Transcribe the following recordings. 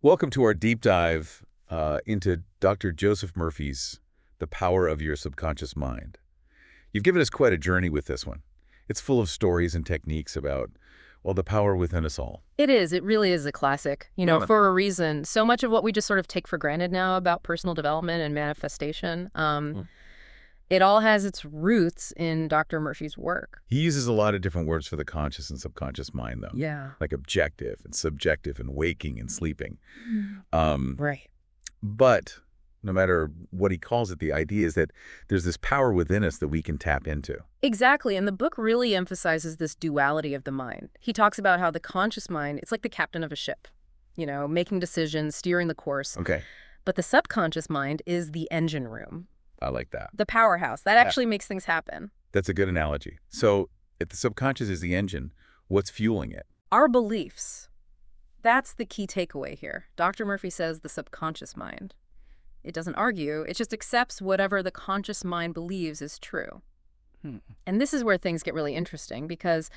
Welcome to our deep dive into Dr. Joseph Murphy's The Power of Your Subconscious Mind. You've given us quite a journey with this one. It's full of stories and techniques about, well, the power within us all. It is. It really is a classic, for a reason. So much of what we just sort of take for granted now about personal development and manifestation, it all has its roots in Dr. Murphy's work. He uses a lot of different words for the conscious and subconscious mind, though. Yeah. Like objective and subjective and waking and sleeping. Right. But no matter what he calls it, the idea is that there's this power within us that we can tap into. Exactly. And the book really emphasizes this duality of the mind. He talks about how the conscious mind, it's like the captain of a ship, making decisions, steering the course. Okay. But the subconscious mind is the engine room. I like that. The powerhouse. That actually makes things happen. That's a good analogy. So if the subconscious is the engine, what's fueling it? Our beliefs. That's the key takeaway here. Dr. Murphy says the subconscious mind. It doesn't argue. It just accepts whatever the conscious mind believes is true. And this is where things get really interesting because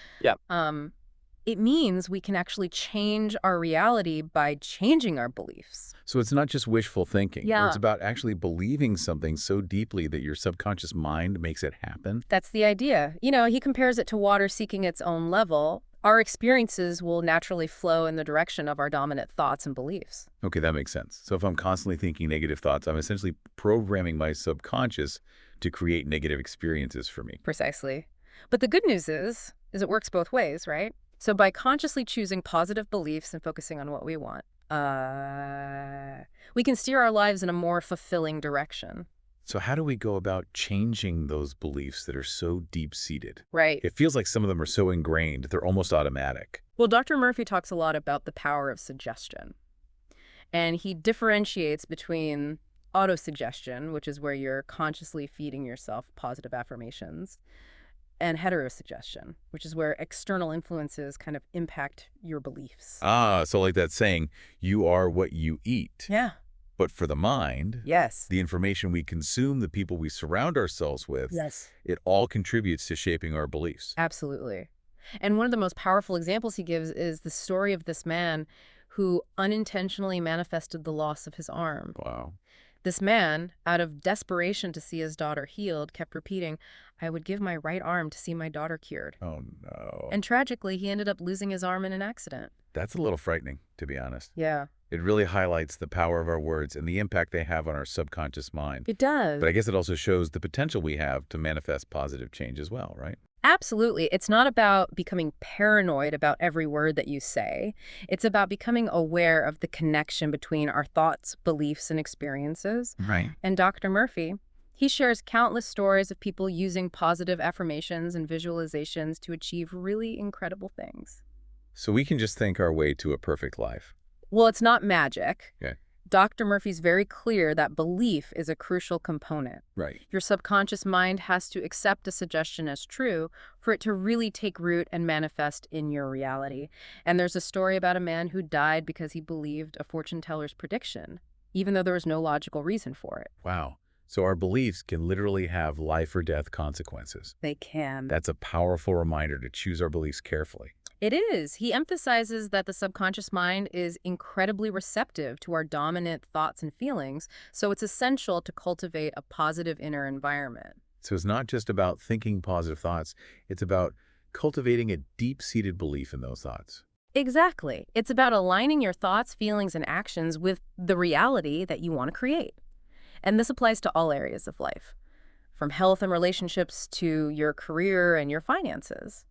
it means we can actually change our reality by changing our beliefs. So it's not just wishful thinking. Yeah. It's about actually believing something so deeply that your subconscious mind makes it happen. That's the idea. He compares it to water seeking its own level. Our experiences will naturally flow in the direction of our dominant thoughts and beliefs. Okay, that makes sense. So if I'm constantly thinking negative thoughts, I'm essentially programming my subconscious to create negative experiences for me. Precisely. But the good news is it works both ways, right? So by consciously choosing positive beliefs and focusing on what we want, we can steer our lives in a more fulfilling direction. So how do we go about changing those beliefs that are so deep-seated? Right. It feels like some of them are so ingrained, they're almost automatic. Well, Dr. Murphy talks a lot about the power of suggestion. And he differentiates between autosuggestion, which is where you're consciously feeding yourself positive affirmations, and heterosuggestion, which is where external influences kind of impact your beliefs. So like that saying, you are what you eat. Yeah. But for the mind, Yes. the information we consume, the people we surround ourselves with, Yes. it all contributes to shaping our beliefs. Absolutely. And one of the most powerful examples he gives is the story of this man who unintentionally manifested the loss of his arm. Wow. This man, out of desperation to see his daughter healed, kept repeating, "I would give my right arm to see my daughter cured." Oh, no. And tragically, he ended up losing his arm in an accident. That's a little frightening, to be honest. Yeah. It really highlights the power of our words and the impact they have on our subconscious mind. It does. But I guess it also shows the potential we have to manifest positive change as well, right? Absolutely. It's not about becoming paranoid about every word that you say. It's about becoming aware of the connection between our thoughts, beliefs, and experiences. Right. And Dr. Murphy, he shares countless stories of people using positive affirmations and visualizations to achieve really incredible things. So we can just think our way to a perfect life. Well, it's not magic. Okay. Dr. Murphy's very clear that belief is a crucial component. Right. Your subconscious mind has to accept a suggestion as true for it to really take root and manifest in your reality. And there's a story about a man who died because he believed a fortune teller's prediction, even though there was no logical reason for it. Wow. So our beliefs can literally have life or death consequences. They can. That's a powerful reminder to choose our beliefs carefully. It is. He emphasizes that the subconscious mind is incredibly receptive to our dominant thoughts and feelings, so it's essential to cultivate a positive inner environment. So it's not just about thinking positive thoughts, it's about cultivating a deep-seated belief in those thoughts. Exactly. It's about aligning your thoughts, feelings, and actions with the reality that you want to create. And this applies to all areas of life, from health and relationships to your career and your finances.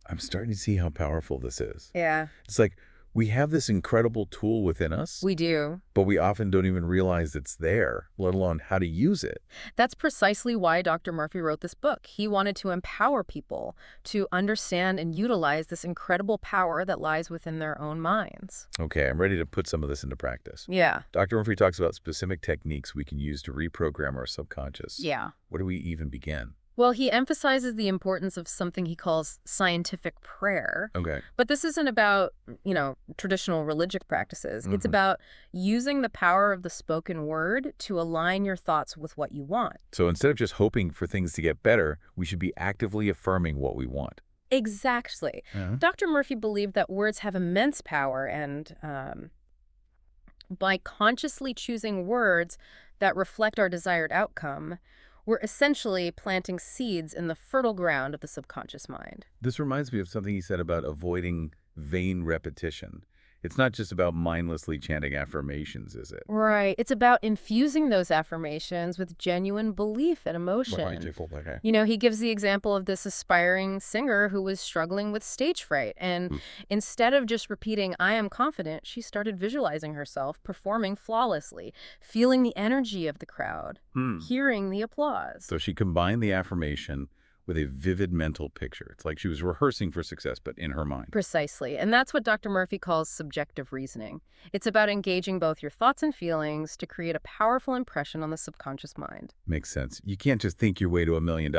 I'm starting to see how powerful this is. Yeah, It's like we have this incredible tool within us, we do. but we often don't even realize it's there, let alone how to use it. That's precisely why Dr. Murphy wrote this book. He wanted to empower people to understand and utilize this incredible power that lies within their own minds. Okay, I'm ready to put some of this into practice. Yeah. Dr. Murphy talks about specific techniques we can use to reprogram our subconscious. Yeah. Where do we even begin? Well, he emphasizes the importance of something he calls scientific prayer. Okay. But this isn't about, traditional religious practices. It's about using the power of the spoken word to align your thoughts with what you want. So instead of just hoping for things to get better, we should be actively affirming what we want. Exactly. Yeah. Dr. Murphy believed that words have immense power and By consciously choosing words that reflect our desired outcome, we're essentially planting seeds in the fertile ground of the subconscious mind. This reminds me of something he said about avoiding vain repetition. It's not just about mindlessly chanting affirmations, is it? Right. It's about infusing those affirmations with genuine belief and emotion. Okay. He gives the example of this aspiring singer who was struggling with stage fright. And instead of just repeating, I am confident, she started visualizing herself performing flawlessly, feeling the energy of the crowd, Hmm. hearing the applause. So she combined the affirmation with a vivid mental picture. It's like she was rehearsing for success, but in her mind. Precisely. And that's what Dr. Murphy calls subjective reasoning. It's about engaging both your thoughts and feelings to create a powerful impression on the subconscious mind. Makes sense. You can't just think your way to $1 million.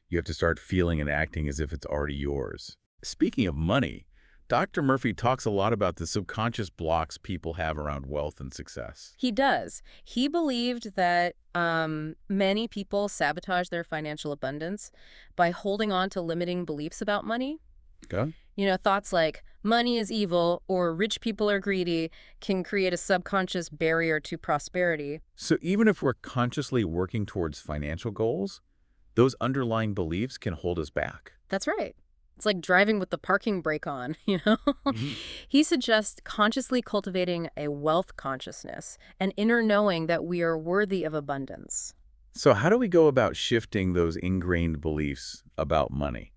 You have to start feeling and acting as if it's already yours. Speaking of money, Dr. Murphy talks a lot about the subconscious blocks people have around wealth and success. He does. He believed that many people sabotage their financial abundance by holding on to limiting beliefs about money. Okay? Thoughts like money is evil or rich people are greedy can create a subconscious barrier to prosperity. So even if we're consciously working towards financial goals, those underlying beliefs can hold us back. That's right. It's like driving with the parking brake on. Mhm. He suggests consciously cultivating a wealth consciousness, an inner knowing that we are worthy of abundance. So how do we go about shifting those ingrained beliefs about money,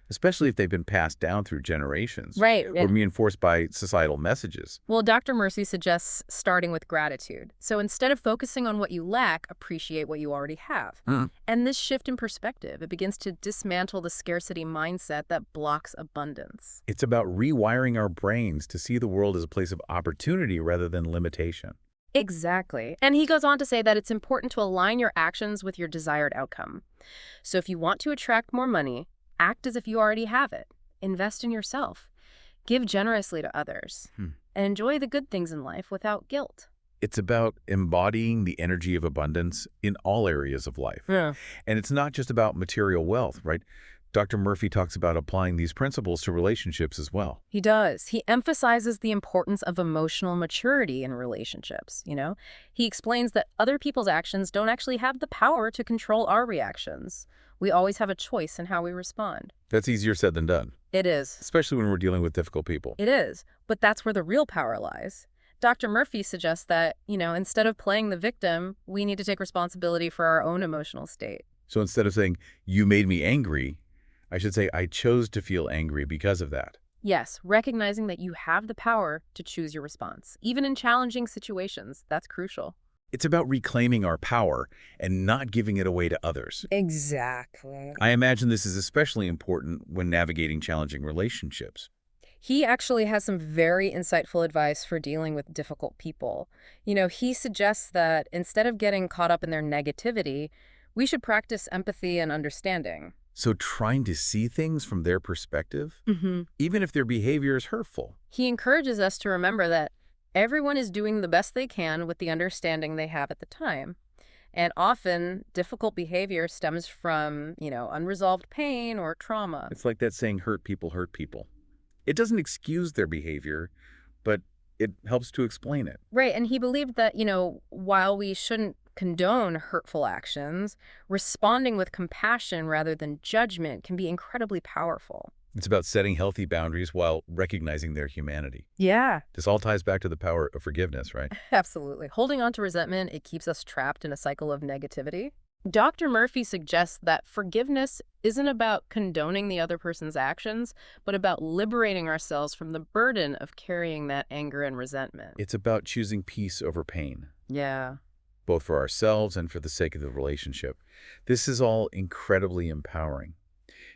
especially if they've been passed down through generations Right. or reinforced by societal messages? Well, Dr. Mercy suggests starting with gratitude. So instead of focusing on what you lack, appreciate what you already have. Mm. And this shift in perspective, it begins to dismantle the scarcity mindset that blocks abundance. It's about rewiring our brains to see the world as a place of opportunity rather than limitation. Exactly. And he goes on to say that it's important to align your actions with your desired outcome. So if you want to attract more money, act as if you already have it. Invest in yourself. Give generously to others. And enjoy the good things in life without guilt. It's about embodying the energy of abundance in all areas of life. Yeah. And it's not just about material wealth, right? Dr. Murphy talks about applying these principles to relationships as well. He does. He emphasizes the importance of emotional maturity in relationships. He explains that other people's actions don't actually have the power to control our reactions. We always have a choice in how we respond. That's easier said than done, It is. especially when we're dealing with difficult people. It is. But that's where the real power lies. Dr. Murphy suggests that, instead of playing the victim, we need to take responsibility for our own emotional state. So instead of saying, you made me angry, I should say, I chose to feel angry because of that. Yes, recognizing that you have the power to choose your response, even in challenging situations. That's crucial. It's about reclaiming our power and not giving it away to others. Exactly. I imagine this is especially important when navigating challenging relationships. He actually has some very insightful advice for dealing with difficult people. He suggests that instead of getting caught up in their negativity, we should practice empathy and understanding. So trying to see things from their perspective, Mm-hmm. even if their behavior is hurtful. He encourages us to remember that everyone is doing the best they can with the understanding they have at the time. And often, difficult behavior stems from, unresolved pain or trauma. It's like that saying, hurt people hurt people. It doesn't excuse their behavior, but it helps to explain it. Right, and he believed that, while we shouldn't condone hurtful actions, responding with compassion rather than judgment can be incredibly powerful. It's about setting healthy boundaries while recognizing their humanity. Yeah. This all ties back to the power of forgiveness, right? Absolutely. Holding on to resentment, it keeps us trapped in a cycle of negativity. Dr. Murphy suggests that forgiveness isn't about condoning the other person's actions, but about liberating ourselves from the burden of carrying that anger and resentment. It's about choosing peace over pain, Yeah. both for ourselves and for the sake of the relationship. This is all incredibly empowering.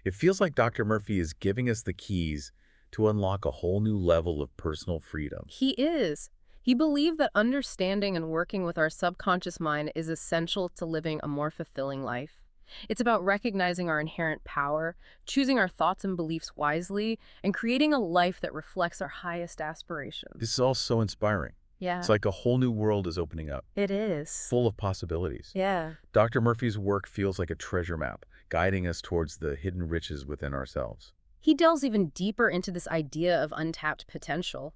It feels like Dr. Murphy is giving us the keys to unlock a whole new level of personal freedom. He is. He believed that understanding and working with our subconscious mind is essential to living a more fulfilling life. It's about recognizing our inherent power, choosing our thoughts and beliefs wisely, and creating a life that reflects our highest aspirations. This is all so inspiring. Yeah, It's like a whole new world is opening up, it is. full of possibilities. Yeah. Dr. Murphy's work feels like a treasure map, guiding us towards the hidden riches within ourselves. He delves even deeper into this idea of untapped potential.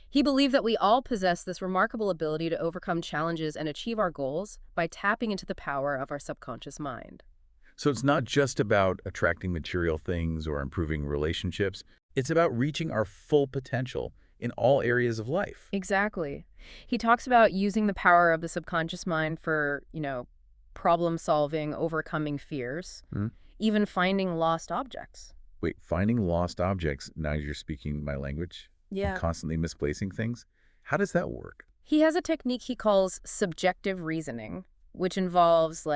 He believed that we all possess this remarkable ability to overcome challenges and achieve our goals by tapping into the power of our subconscious mind. So it's not just about attracting material things or improving relationships. It's about reaching our full potential in all areas of life. Exactly. He talks about using the power of the subconscious mind for, problem solving, overcoming fears, Hmm? even finding lost objects. Wait, finding lost objects, now you're speaking my language? I'm Yeah. constantly misplacing things? How does that work? He has a technique he calls subjective reasoning, which involves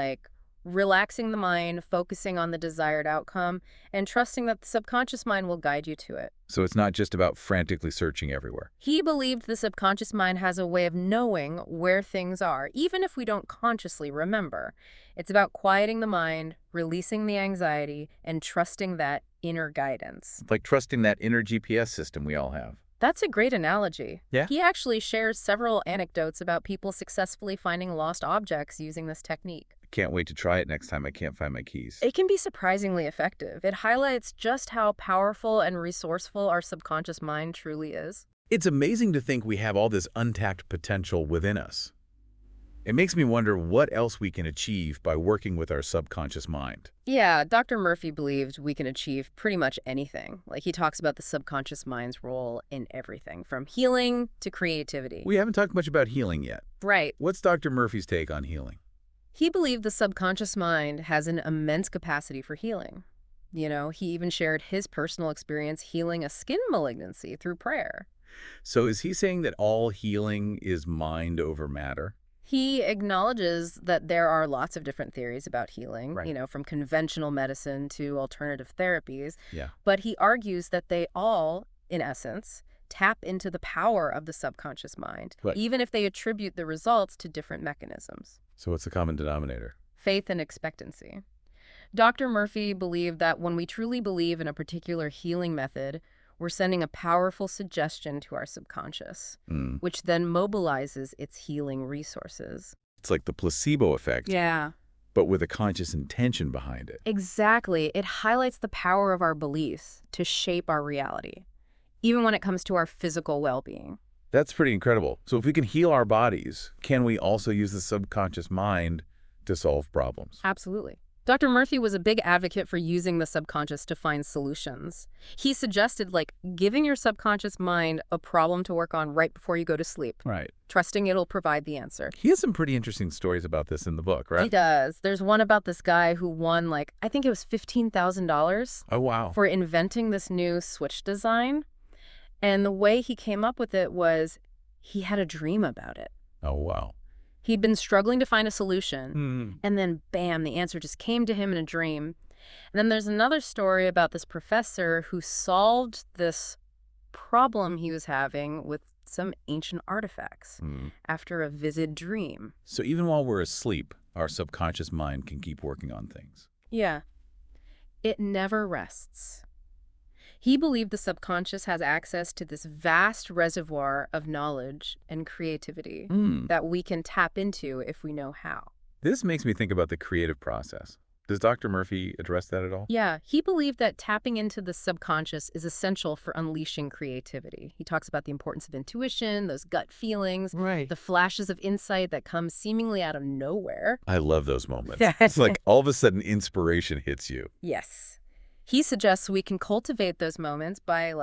relaxing the mind, focusing on the desired outcome, and trusting that the subconscious mind will guide you to it. So it's not just about frantically searching everywhere. He believed the subconscious mind has a way of knowing where things are, even if we don't consciously remember. It's about quieting the mind, releasing the anxiety, and trusting that inner guidance. Like trusting that inner GPS system we all have. That's a great analogy. Yeah? He actually shares several anecdotes about people successfully finding lost objects using this technique. Can't wait to try it next time I can't find my keys. It can be surprisingly effective. It highlights just how powerful and resourceful our subconscious mind truly is. It's amazing to think we have all this untapped potential within us. It makes me wonder what else we can achieve by working with our subconscious mind. Yeah, Dr. Murphy believed we can achieve pretty much anything. He talks about the subconscious mind's role in everything, from healing to creativity. We haven't talked much about healing yet. Right. What's Dr. Murphy's take on healing? He believed the subconscious mind has an immense capacity for healing. He even shared his personal experience healing a skin malignancy through prayer. So is he saying that all healing is mind over matter? He acknowledges that there are lots of different theories about healing, Right. from conventional medicine to alternative therapies, Yeah. but he argues that they all, in essence, tap into the power of the subconscious mind, Right. even if they attribute the results to different mechanisms. So what's the common denominator? Faith and expectancy. Dr. Murphy believed that when we truly believe in a particular healing method, we're sending a powerful suggestion to our subconscious, which then mobilizes its healing resources. It's like the placebo effect, Yeah. but with a conscious intention behind it. Exactly. It highlights the power of our beliefs to shape our reality, even when it comes to our physical well-being. That's pretty incredible. So if we can heal our bodies, can we also use the subconscious mind to solve problems? Absolutely. Dr. Murphy was a big advocate for using the subconscious to find solutions. He suggested, giving your subconscious mind a problem to work on right before you go to sleep, Right. trusting it'll provide the answer. He has some pretty interesting stories about this in the book, right? He does. There's one about this guy who won, I think it was $15,000 Oh, wow. for inventing this new switch design. And the way he came up with it was he had a dream about it. Oh, wow. He'd been struggling to find a solution, Hmm. and then, bam, the answer just came to him in a dream. And then there's another story about this professor who solved this problem he was having with some ancient artifacts after a vivid dream. So even while we're asleep, our subconscious mind can keep working on things. Yeah. It never rests. He believed the subconscious has access to this vast reservoir of knowledge and creativity that we can tap into if we know how. This makes me think about the creative process. Does Dr. Murphy address that at all? Yeah, he believed that tapping into the subconscious is essential for unleashing creativity. He talks about the importance of intuition, those gut feelings, Right. the flashes of insight that come seemingly out of nowhere. I love those moments. It's like all of a sudden inspiration hits you. Yes. He suggests we can cultivate those moments by,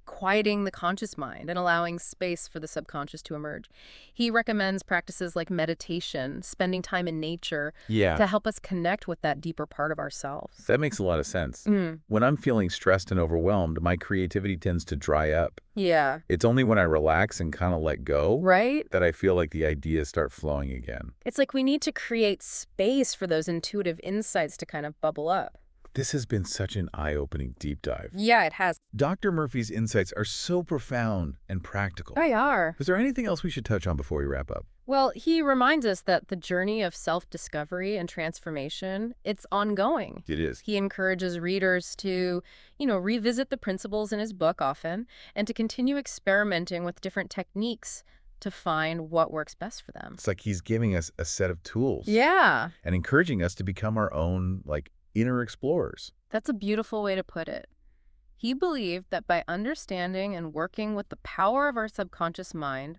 quieting the conscious mind and allowing space for the subconscious to emerge. He recommends practices like meditation, spending time in nature, Yeah. to help us connect with that deeper part of ourselves. That makes a lot of sense. When I'm feeling stressed and overwhelmed, my creativity tends to dry up. Yeah. It's only when I relax and kind of let go Right? that I feel like the ideas start flowing again. It's like we need to create space for those intuitive insights to kind of bubble up. This has been such an eye-opening deep dive. Yeah, it has. Dr. Murphy's insights are so profound and practical. They are. Is there anything else we should touch on before we wrap up? Well, he reminds us that the journey of self-discovery and transformation, it's ongoing. It is. He encourages readers to, revisit the principles in his book often and to continue experimenting with different techniques to find what works best for them. It's like he's giving us a set of tools. Yeah, And encouraging us to become our own, inner explorers. that's a beautiful way to put it. He believed that by understanding and working with the power of our subconscious mind,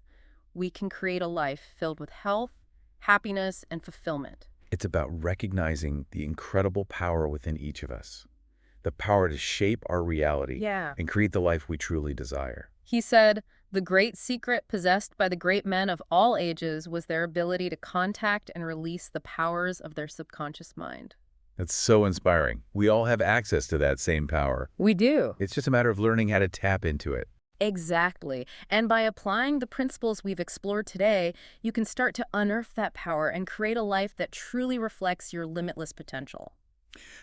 we can create a life filled with health, happiness, and fulfillment. It's about recognizing the incredible power within each of us, the power to shape our reality Yeah. and create the life we truly desire. He said, the great secret possessed by the great men of all ages was their ability to contact and release the powers of their subconscious mind. That's so inspiring. We all have access to that same power. We do. It's just a matter of learning how to tap into it. Exactly. And by applying the principles we've explored today, you can start to unearth that power and create a life that truly reflects your limitless potential.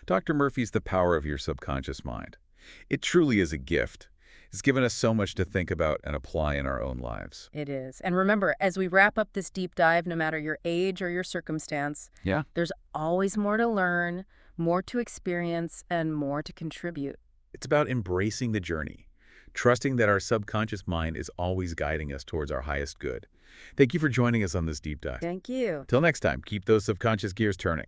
Dr. Murphy's The Power of Your Subconscious Mind. It truly is a gift. It's given us so much to think about and apply in our own lives. It is. And remember, as we wrap up this deep dive, no matter your age or your circumstance, Yeah. there's always more to learn, more to experience, and more to contribute. It's about embracing the journey, trusting that our subconscious mind is always guiding us towards our highest good. Thank you for joining us on this deep dive. Thank you. Till next time, keep those subconscious gears turning.